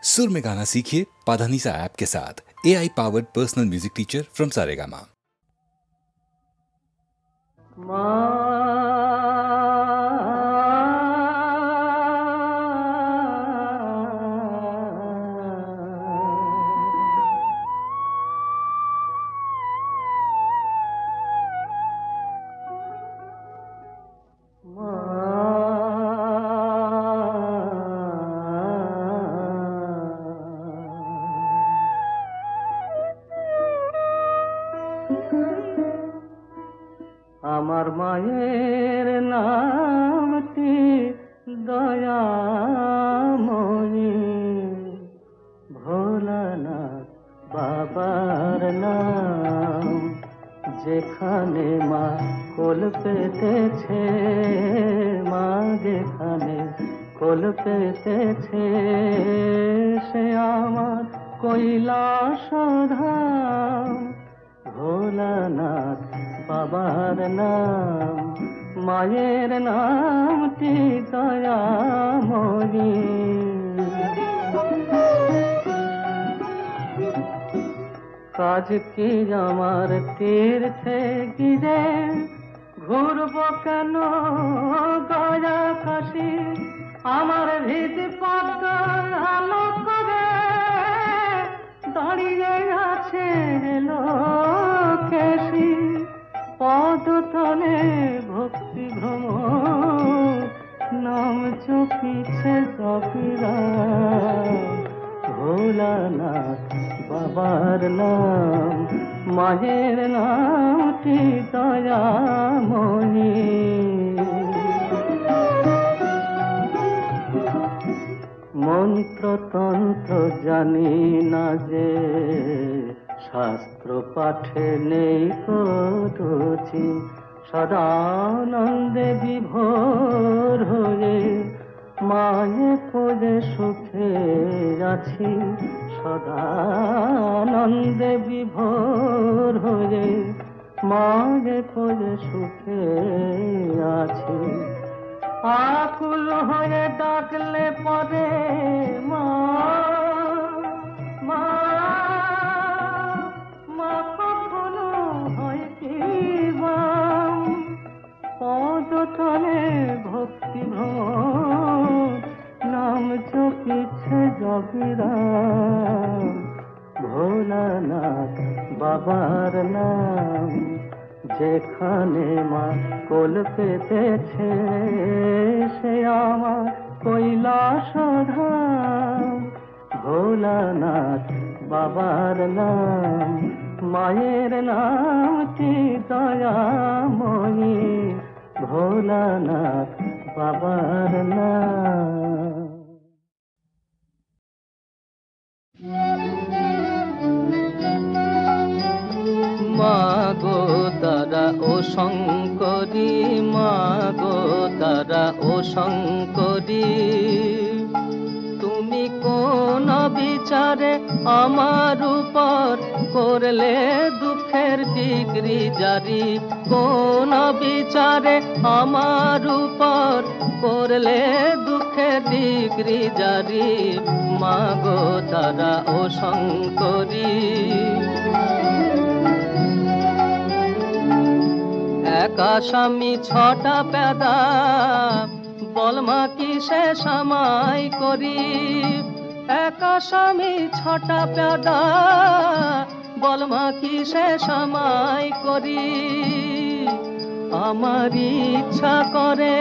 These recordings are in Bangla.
सुर में गाना सीखिए पाधानीसा ऐप के साथ। AI powered personal music teacher from Saregama. আমার মায়ের নামটি দয়াময়ী, ভোলানাথ বাবার নাম। যেখানে মা কোল পেতেছে, মা যেখানে কোল পেতেছে, সে আমার কৈলাস ধাম। ভোলানাথ বাবার নাম, মায়ের নামটি দয়াময়ী। কাজ কি আমার তীর্থে গিরে, ঘুরব কেন গয়া কাশি। আমার হৃদ পদ্ম আলো করে দাঁড়িয়ে আছে লোকেশী। পদতলে ভক্তি ভ্রমর, নাম চপিছে জপিরা। ভোলানাথ বাবার নাম, মায়ের নামটি দয়াময়ী। মন্ত্রতন্ত্র জানি না যে, শাস্ত্র পাঠে নেই রুচি। সদানন্দে বিভোর হয়ে মায়ে খোঁজে সুখে আছি। সদানন্দে বিভোর হয়ে মায়ে খোঁজে সুখে আছি। আকুল হয়ে ডাকলে পরে মা, মা, মা কখনো হয় কি বাম। পদতলে ভক্তি ভ্রমর, নাম জপিছে জপিরাম। ভোলানাথ বাবার নাম, যেখানে মা কোল পেতেছে, সে আমার কৈলাস ধাম। ভোলানাথ বাবার নাম, মায়ের নামটি দয়াময়ী। ভোলানাথ বাবার নাম। মাগো তারা ও শঙ্করী, মাগো তারা ও শঙ্করী, তুমি কোন বিচারে আমার উপর করলে দুঃখের ডিগ্রি জারি। কোন বিচারে আমার উপর করলে দুঃখের ডিগ্রি জারি। মাগো তারা ও শঙ্করী, একা স্বামী ছটা পেদা, বলমা কিসে সামাই করি। একা স্বামী ছটা পেদা, বলমা কিসে সামাই করি। আমার ইচ্ছা করে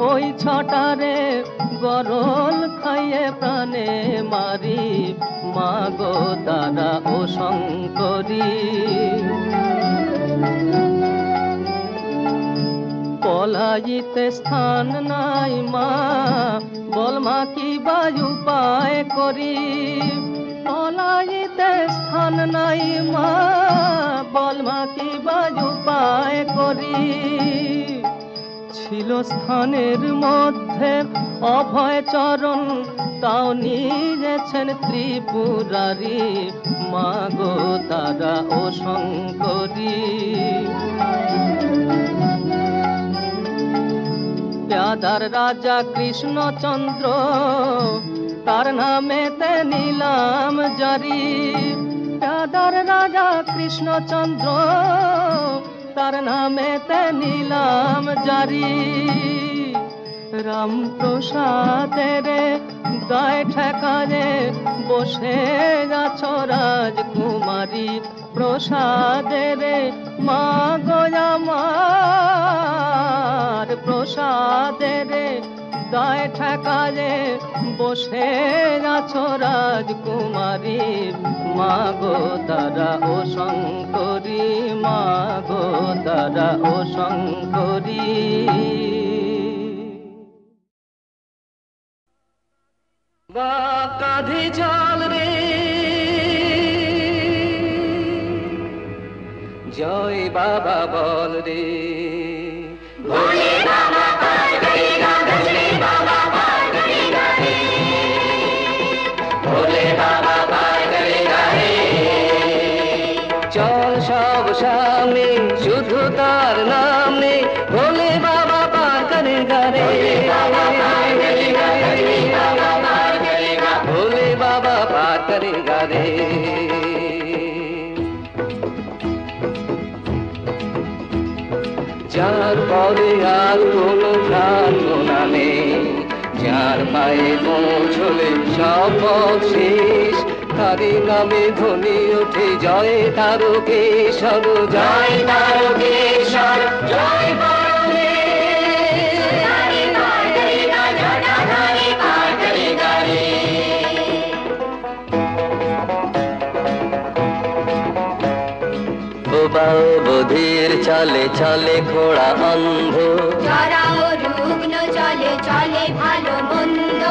ওই ছটারে গরল খাইয়ে প্রাণে মারি। মাগো তারা ও শঙ্করী, পলাইতে স্থান নাই মা, বলমা কি বায়ু পায় করি। পলাইতে স্থান নাই মা, বলমা কি বায়ু পায় করি। ছিল স্থানের মধ্যে অভয় চরণ, তাও নিয়েছেন ত্রিপুরারি। মাগো তারা ও শঙ্করী, পেয়াদার রাজা কৃষ্ণচন্দ্র তার নামেতে নিলাম জারি। রাধার রাজা কৃষ্ণচন্দ্র তার নামেতে নিলাম জারি। রামপ্রসাদের গায়ে ঠেকারে বসে আছো রাজকুমারী। প্রসাদের মা গো আমার, প্রসাদের গায়ে ঠেকারে বসে আছো রাজকুমারী। মা গো তারা ও শঙ্করী, মা গো তারা ও শঙ্করী। বা কাঁধে জল রে জয় বাবা বল রে। ভোলে বাবা পার করেগা, ভোলে বাবা পার করেগা রে। ভোলে বাবা পার করেগা রে। চল সব সামনে শুধু তার নাম নে, ভোলে বাবা পার করেগা রে। ভোলে বাবা পার করেগা রে। যার পরে আর কোনো প্রার্থনা নেই, যার পায়ে পৌঁছলে সব পথ শেষ, তারি নামে ধ্বনি ওঠে জয় তারকেশ্বর, জয় তারকেশ্বর, জয় বধির চলে চলে ঘোড়া অন্ধ, যারাও রুগ্ন চলে চলে ভালো মন্দ।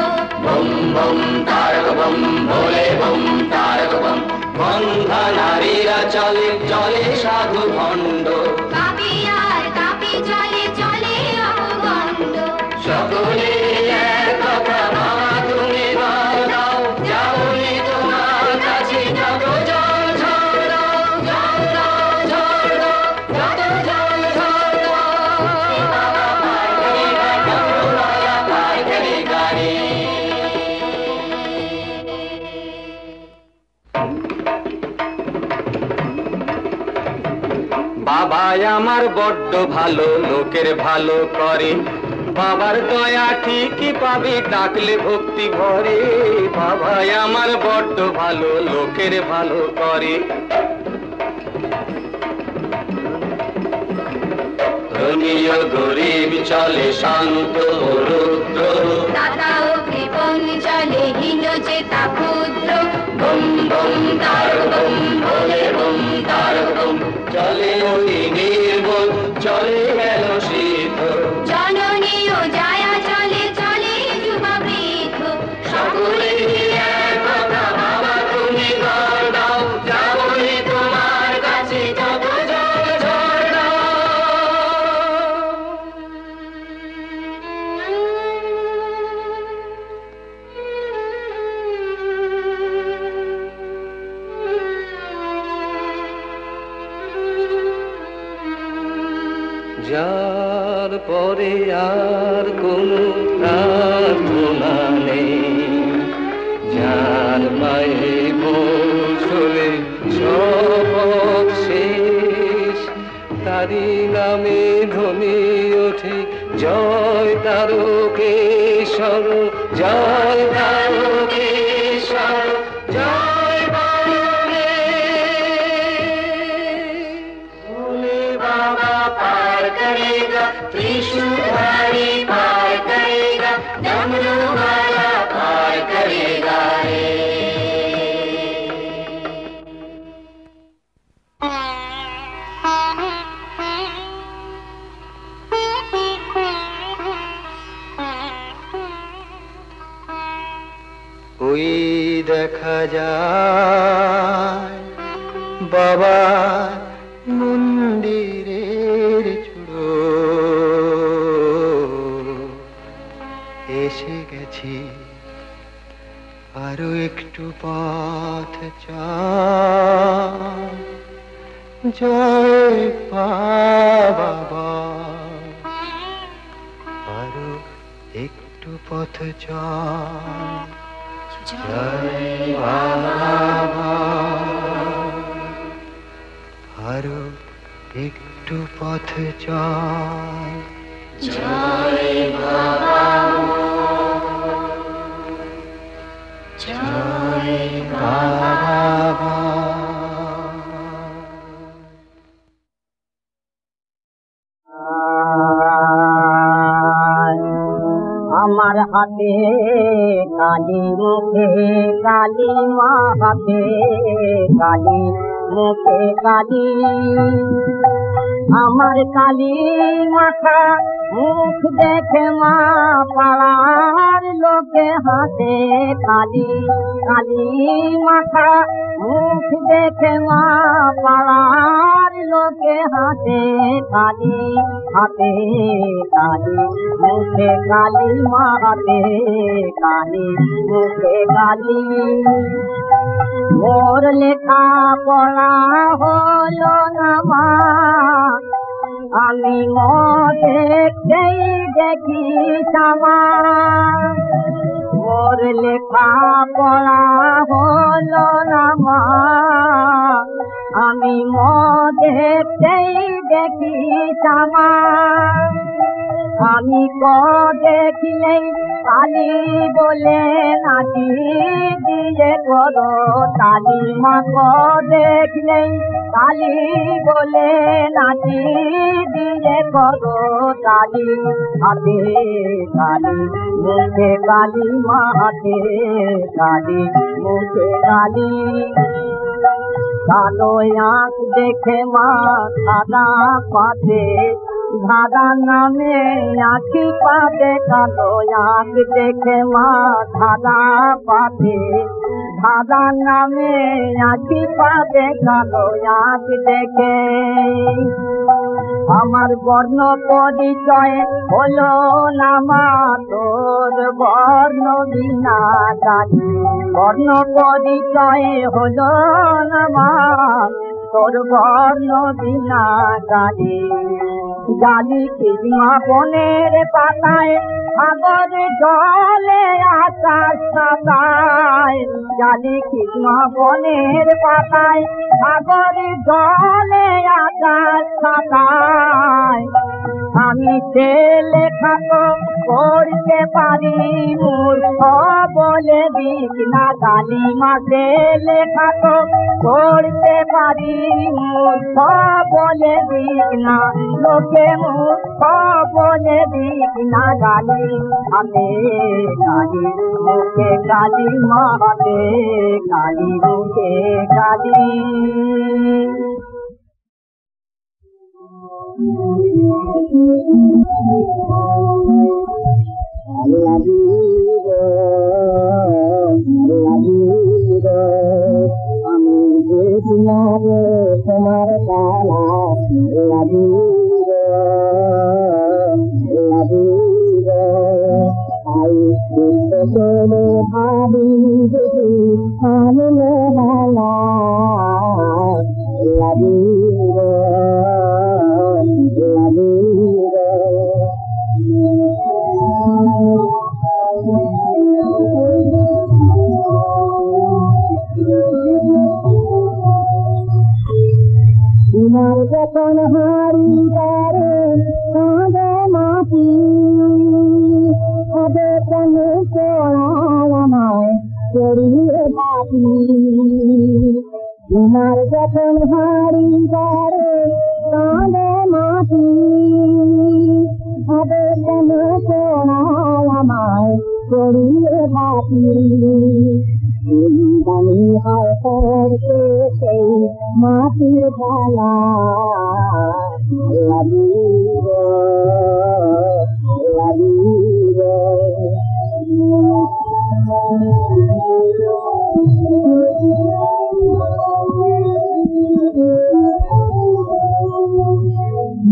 বম বম তারক বম, ভোলে বম তারক বম। বন্ধা নারীরা চলে চলে সাধু ভণ্ড, কাপি আর কাপি চলে চলে অবগণ্ড। সকলে এক কথা বাবা তুমি বল দাও, যাবনি তোমার কাছে যত জল ঝড় দাও, জল দাও ঝড় দাও, যত জল ঝড় দাও। বাবা পার করেগা, বাবা পার করেগা রে। বাবাই আমার বড্ড ভালো, লোকের ভালো করে। বাবার দয়া ঠিকই পাবি ডাকলে ভক্তি ভরে। বাবাই আমার বড্ড ভালো, লোকের ভালো করে। ধনী ও গরিব চলে শান্ত ও রুদ্র, দাতা ও কৃপণ চলে হীন চেতা ক্ষুদ্র। বম বম তারক বম, ভোলে বম তারক বম। চলে অতি নির্মল, চলে গেল সিদ্ধ, জননী ও জায়া চলে চলে যুবা বৃদ্ধ। সকলে এক কথা বাবা তুমি বল দাও, যাবনি তোমার কাছে যত জল ঝড় দাও। যার পরে আর কোনো প্রার্থনা নেই, যার পায়ে পৌঁছলে সব পথ শেষ, তারি নামে ধ্বনি ওঠে জয় তারকেশ্বর, জয় তারকেশ্বর, জয় বলে। ভোলে বাবা पार करेगा, त्रिशूलधारी पार करेगा, डमरू वाला पार करेगा रे। ওই দেখা যায় বাবা মন্দিরের চূড়ো, এসে গেছি আরো একটু পথ চাই, জয় বাবা আরো একটু পথ চাই। জয় বাবা আরো একটু পথ চল জয় বাবা জয় বাবা আমার হাতে কালি মুখে কালি মা হাতে কালি মুখে কালি আমার কালি মাথা মুখ দেখে মা পাড়ার লোকে হাতে কালি কালি মাথা মুখ দেখে মা পাড়ার লোকে হাতে কালি হাতে কালি মুখে কালি মা হাতে কালি মুখে কালি মোর লেখা পড়া হলো না মা আমি দেখেই দেখি সামা মোর লেখা পড়া হলো না মা আমি দেখেই দেখি সামা আমি দেখলেই কালি বলে নাচি দিয়ে করো তালি মা দেখলেই কালি বলে নাচি দিয়ে করো তালি হাতে কালি মুখে কালি মা হাতে কালি মুখে কালি কালো আঁখ দেখে মা সাদা পাতে ধাঁধা নামে আঁখি পাতে কালো আঁখ দেখে মা ধাঁধা পাতে ধাঁধা নামে আঁখি পাতে কালো আঁখ দেখে আমার বর্ণ পরিচয় হলো না মা তোর বর্ণ বিনা কালি বর্ণ পরিচয় হলো না মা তোর বর্ণ বিনা কালি জালি কৃষ্ণা বনের পাতায় সাগর জলে আকাশ সাতায় জালি কৃষ্ণা বনের পাতায় সাগর জলে আকাশ সাতায় আমি লেখা তো করতে পারি মূর্খ বলে দিক না কালী মাসে লেখা তো করতে পারি মূর্খ বলে দিক না লোকে মূর্খ বলে দিক না গালি হাতে কালী মুখে কালী মা হাতে কালী মুখে কালী আমি যে তোমার কালা ভাবি আমি তোমার যখন হারি তারে কাঁদে মাটি হবে কেন আমায় চড়িয়ে বাটি তোমার যখন হারি তারে কাঁদে মাটি হবে কেন আমায় চড়িয়ে বাটি দামি হয় করতে সেই মাটির ভালা লাগিব লাগিব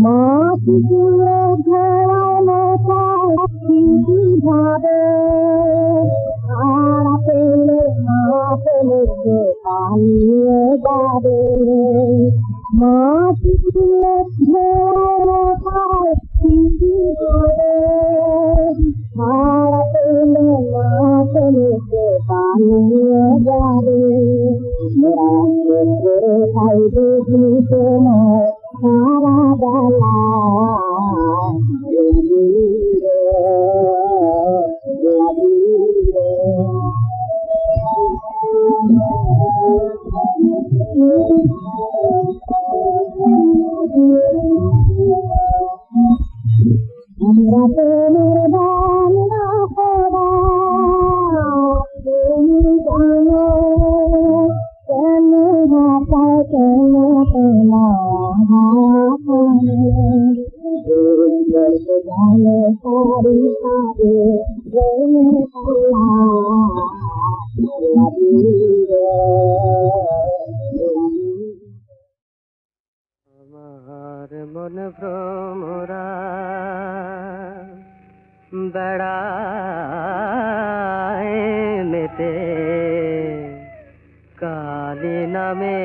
মাটিগুলো ধরানো ভাবে আর পেলে মা পেলে পালিয়ে যাবে মাটিগুলো ধরানো ভাবে আর পেলে মা পেলে নিয়ে যাবে মোরা খাই দেখি তোমার সারা বেলা আমরা তোমার দান না খোদা তুমি জানো কেন হাতা কেন তোমার জানো সারি সারি আমার মন ভ্রমরা বেড়ায় মেতে কালী নামে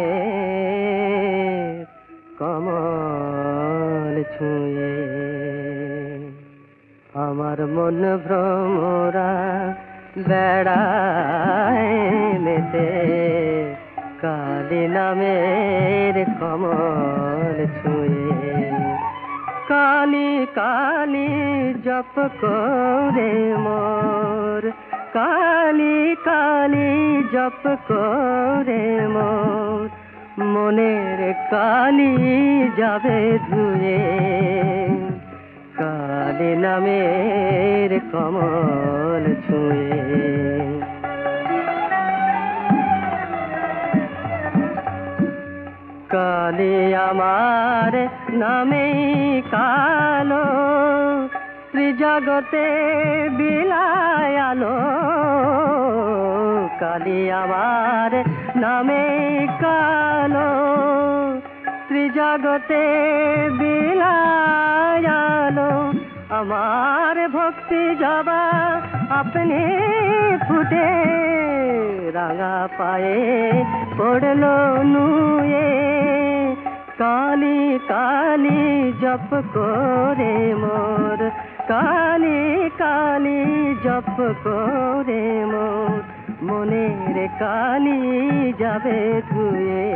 কমল ছুঁয়ে আমার মন ভ্রমরা বেড়ায় মেতে কালী নামের কমল ছুঁয়ে কালী কালী জপ করে মোর কালী কালী জপ করে মোর মনের কালী যাবে ধুয়ে কালী নামের কমল ছুঁয়ে কালী আমার নামে কালো ত্রিজগতে বিলায় আলো কালী আমার নামে কালো ত্রিজগতে বিলায় আলো আমার ভক্তি জবা আপনি ফুটে রাঙা পায়ে পড়লো নুয়ে কালী কালী জপ করে মোর কালী কালী জপ করে মোর মনের কালী যাবে ধুয়ে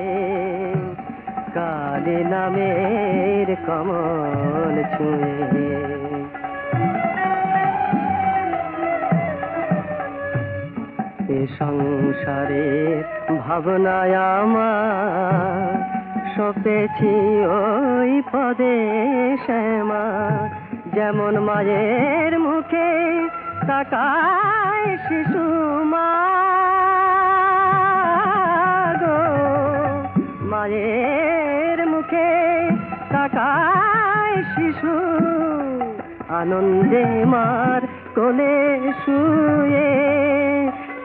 কালী নামের কমল ছুঁয়ে সংসারের ভাবনায় আমার সপেছি ওই পদে শ্যামা যেমন মায়ের মুখে তাকায় শিশু মা গো মায়ের মুখে তাকায় শিশু আনন্দে মার কোলে শুয়ে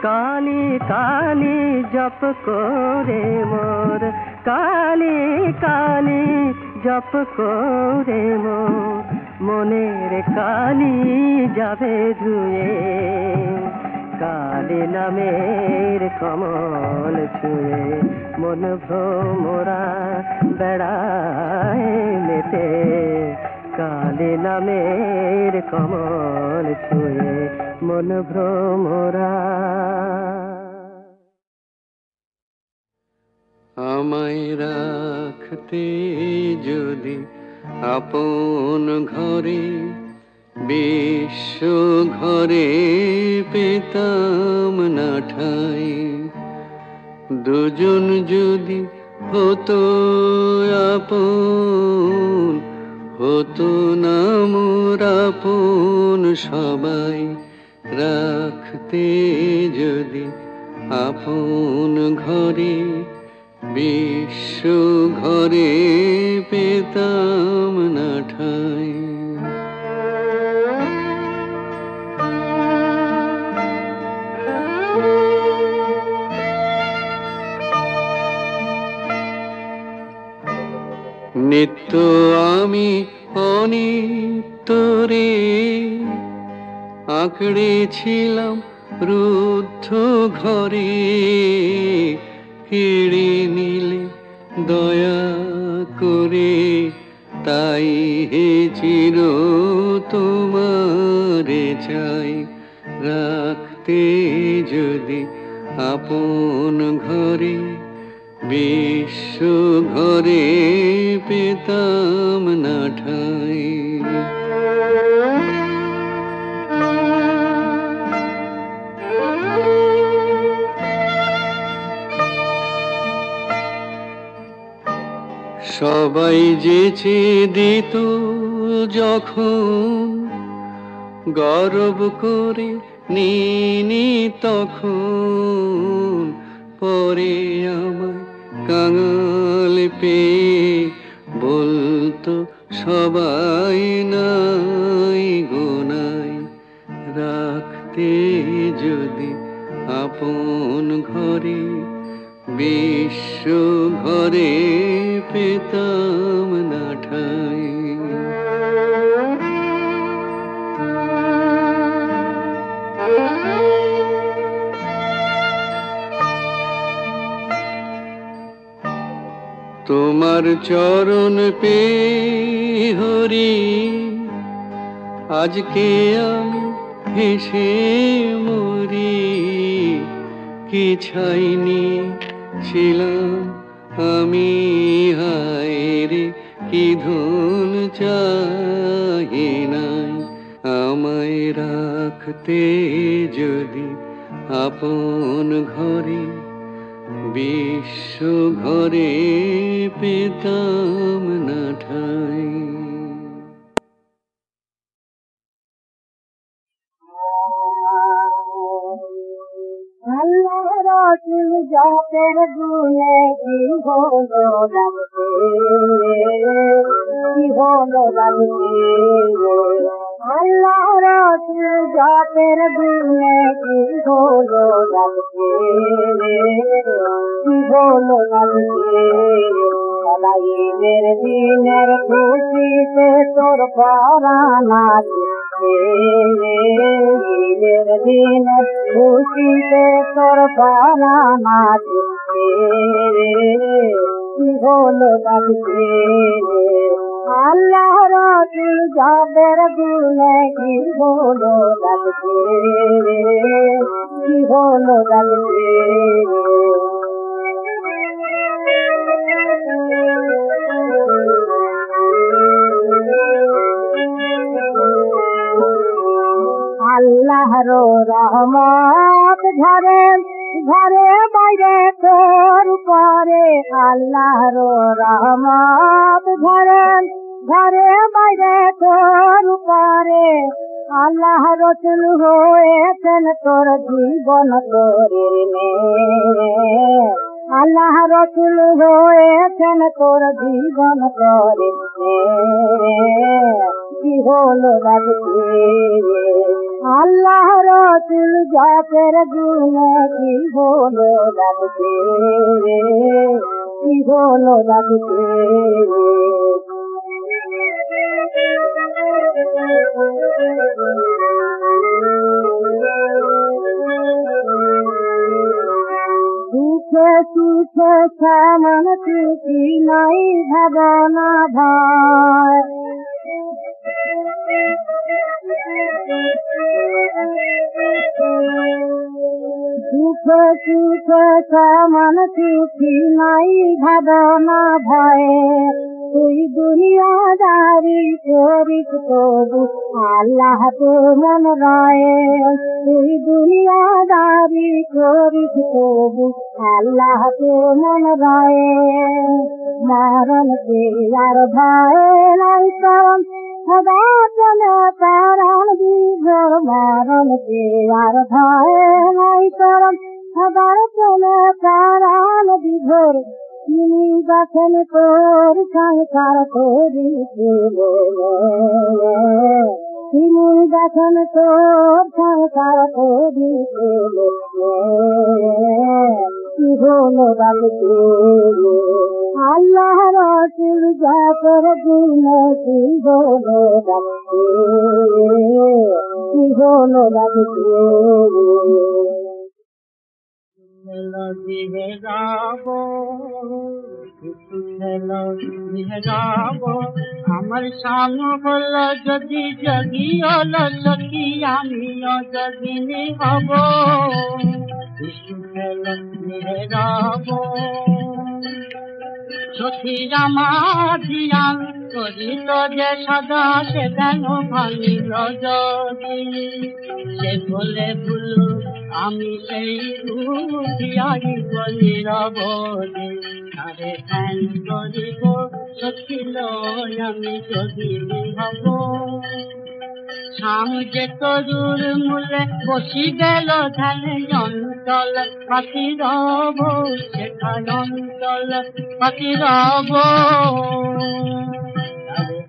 কালী কালী জপ করে মোর কালী কালী জপ করে মোর মনের কালী যাবে ধুয়ে কালী নামের কমল ছুঁয়ে মন ভ্রমরা বেড়ায় মেতে কালী নামের কমল ছুঁয়ে মন ভ্রমরা আমায় রাখতে যদি আপন ঘরে বিশ্ব ঘরে পেতাম না ঠাই দুজন যদি হতো আপন হতো না মোর আপন সবাই রাখতে যদি আপন ঘরে বিশ্ব ঘরে পেতাম না ঠাই নিত্য আমি অনিত্য রে আঁকড়েছিলাম রুদ্ধ ঘরে কেড়ে নিলে দয়া করে তাই হে চির তোমারে চাই রাখতে যদি আপন ঘরে বিশ্ব ঘরে পেতাম না ঠাই। সবাই যেচে দিত যখন গর্ব করে নিনি তখন, পরে আমায় কাঙাল পেয়ে বলতো সবাই নাই গোনাই। রাখতে যদি আপন ঘরে বিশ্ব ঘরে পেতাম না ঠাই। তোমার চরণ পে হরি আজকে আমি হেসে মরি। কি ছাইনি ছিলাম আমি হায় রে, কি ধন চাহি নাই। আমায় রাখতে যদি আপন ঘরে বিশ্ব ঘরে পেতাম না ঠাই। আল্লাহ রাসূল জাতের গুণে কি হলো রাখতে, কি হলো রাখতে। আল্লাহ রাসূল জাতের গুণে কি হলো রাখতে, কি হলো রাখতে। সদাইনের দিনের খুশিতে তোর পরাণ আছে, দিনের দিনের খুশিতে তোর পরাণ আছে। কি হলো রাখতে আল্লাহ রাসূল যাদের গুণে কি হলো রাখতে, কি হলো রাখতে। আল্লাহর রহমত ঝরে ঘরে বাইরে তোর উপরে। আল্লাহর রহমত ঝরে ঘরে বাইরে তোর উপরে। আল্লাহ রাসূল হয়েছেন তোর জীবন তোরে নে। আল্লাহ রাসূল হয়েছেন তোর জীবন তোরে নে। কি হলো রাখতে আল্লাহ রাসূল জাতের গুণে কি হলো রাখতে, কি হলো রাখতে। সুখে সুখে কেমন খুশি নাই ভাবনা ভাই। সুখে সুখে কেমন খুশি নাই ভাবনা ভয়ে। তুই দুনিয়াদারি করিস তবু আল্লাহ তো মন রায়ে। তুই দুনিয়াদারি করিস তবু আল্লাহ তো মন রায়ে। মরণ কে আর ভয় নাই কারণ সদা চলে প্রাণ বিভোর। মরণ কে আর ভয় নাই কারণ সদা চলে প্রাণ বিভোর। তিনি দেখেন তোর সংসার করিছিল, তিনি দেখেন তোর সংসার করিছিল। কি হলো রাখতে আল্লাহ রাসূল জাতের গুণে কি হলো রাখতে, কি হলো রাখতে। দিহে গাবো গাবো আমার সঙ্গ বলল যদি জগি হলো সখী আমিও জগিনী হব। বিষ্ণু ফেল নিরে রব সখী রামা ধিয়ান করিত যে সদা সে কেন ভাঙিল যদি সে বলে ভুলু আমি সেই রুধিয়াই বলি রবদি আরে ধ্যান করিব সখিল আমি যদি হব শাম যে তরুর মূলে বসি গেল ধ্যানে অঞ্চল পাতি রব সেখানে অঞ্চল পাতি রব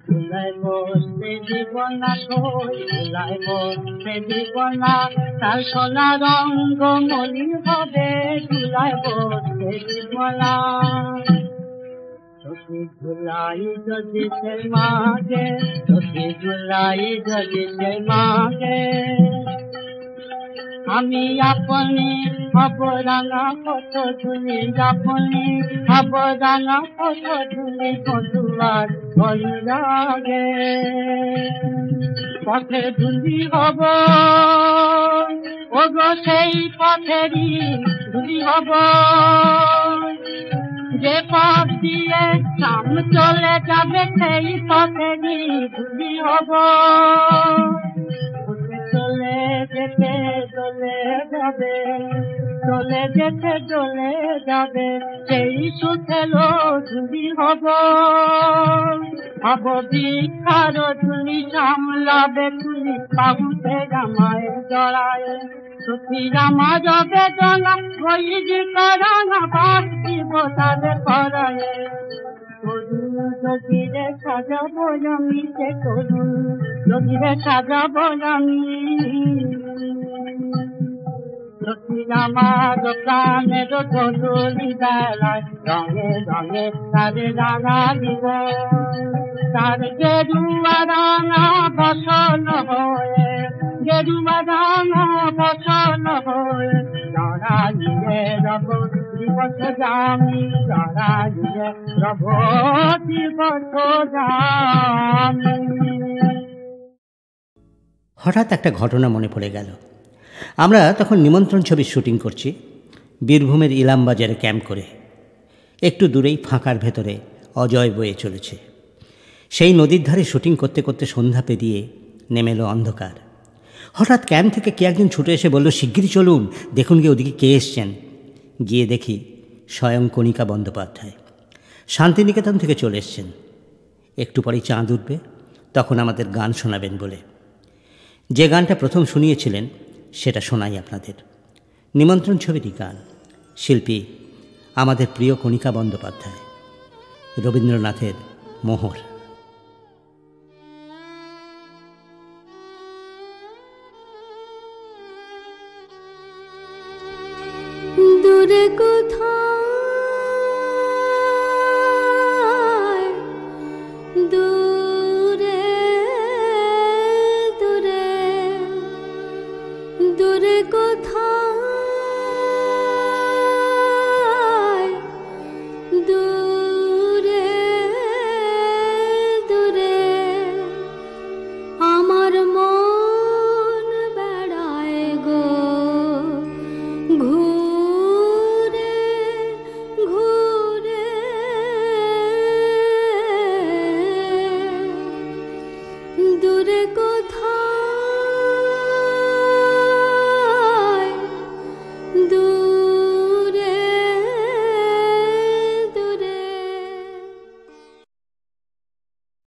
তুলাই বসতে দিব না তুলাই বসতে দিব না তার সোনা রঙ্গ মলিন হবে তুলাই বসতে দিব না সখী ধুলাই যদি সে মাগে সখী ধুলাই যদি সে মাগে আমি আপনি হব রাঙা কত ধুলি আপনি হব রাঙা কত ধুলি কতুয়ার লাগে পথে ধুলি হব ওগো সেই পথেরই ধুলি হব যে পথ দিয়ে সাম চলে যাবে সেই পথেরই ধুলি হব চলে যেতে চলে যাবে চলে যেতে চলে যাবে সেই সুখেলো ধুলি হব হব ভিক্ষার ধুলি সামলাবে তুলি বাবুতে জামায় জড়ায় সখী রামা যাবে জানা ওই যে করানা বাসিব তাদের পরায় তরুণ যোগীরে সাজাবো আমি সে তরুণ যোগীরে সাজাবো আমি সখী আমার প্রাণের ধুলি বেলায় রঙে রঙে তারে রাঙা দিব তার গেরুয়া রাঙা বসন হয়ে গেরুয়া রাঙা বসন হয়ে জড়াইয়ে রব দিবস জামি জড়াইয়ে রব দিবস জামি। হঠাৎ একটা ঘটনা মনে পড়ে গেল। আমরা তখন নিমন্ত্রণ ছবির শুটিং করছি বীরভূমের ইলামবাজারে ক্যাম্প করে। একটু দূরেই ফাঁকার ভেতরে অজয় বয়ে চলেছে। সেই নদীর ধারে শুটিং করতে করতে সন্ধ্যা পেরিয়ে নেমে এলো অন্ধকার। হঠাৎ ক্যাম্প থেকে কে একজন ছুটে এসে বলল, শিগগিরই চলুন, দেখুন গিয়ে ওদিকে কে এসছেন। গিয়ে দেখি স্বয়ং কণিকা বন্দ্যোপাধ্যায় শান্তিনিকেতন থেকে চলে এসছেন। একটু পরেই চাঁদ উঠবে, তখন আমাদের গান শোনাবেন বলে। যে গানটা প্রথম শুনিয়েছিলেন সেটা শোনাই আপনাদের। নিমন্ত্রণ ছবিরই গান, শিল্পী আমাদের প্রিয় কণিকা বন্দ্যোপাধ্যায়, রবীন্দ্রনাথের মোহর।